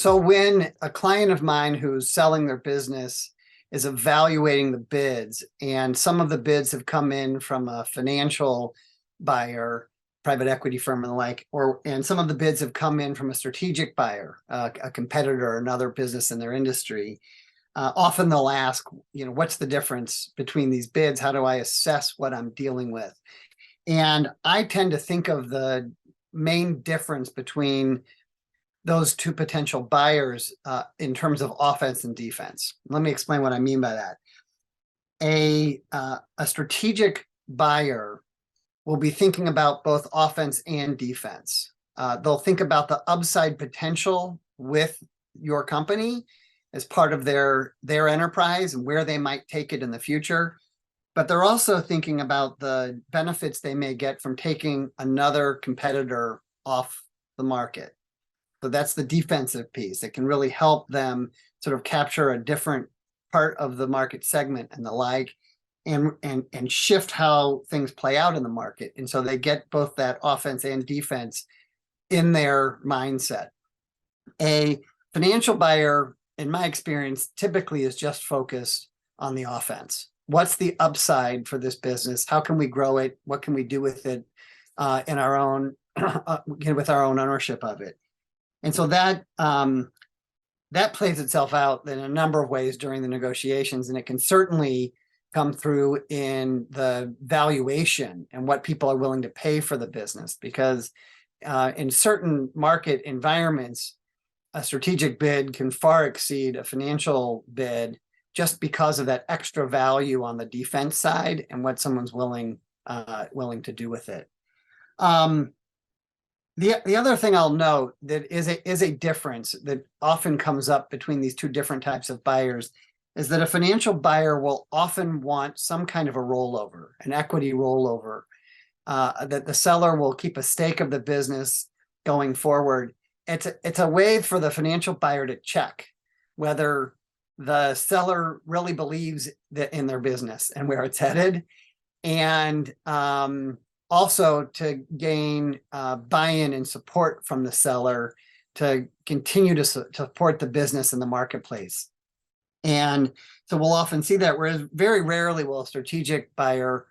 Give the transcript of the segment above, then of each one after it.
So when a client of mine who's selling their business is evaluating the bids, and some of the bids have come in from a financial buyer, private equity firm and the like, and some of the bids have come in from a strategic buyer, a competitor, another business in their industry. Often they'll ask, what's the difference between these bids? How do I assess what I'm dealing with? And I tend to think of the main difference between those two potential buyers in terms of offense and defense. Let me explain what I mean by that. A strategic buyer will be thinking about both offense and defense. They'll think about the upside potential with your company as part of their enterprise and where they might take it in the future. But they're also thinking about the benefits they may get from taking another competitor off the market. So that's the defensive piece. It can really help them sort of capture a different part of the market segment and the like, and shift how things play out in the market. And so they get both that offense and defense in their mindset. A financial buyer, in my experience, typically is just focused on the offense. What's the upside for this business? How can we grow it? What can we do with it in our own with our own ownership of it? And so that plays itself out in a number of ways during the negotiations, and it can certainly come through in the valuation and what people are willing to pay for the business. Because in certain market environments, a strategic bid can far exceed a financial bid just because of that extra value on the defense side and what someone's willing to do with it. The other thing I'll note that is a difference that often comes up between these two different types of buyers is that a financial buyer will often want some kind of a rollover, an equity rollover, that the seller will keep a stake of the business going forward. It's a way for the financial buyer to check whether the seller really believes that in their business and where it's headed, and also to gain buy-in and support from the seller to continue to support the business in the marketplace. And so we'll often see that, whereas very rarely will a strategic buyer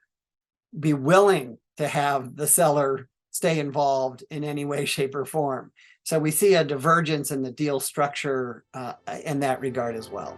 be willing to have the seller stay involved in any way, shape, or form. So we see a divergence in the deal structure in that regard as well.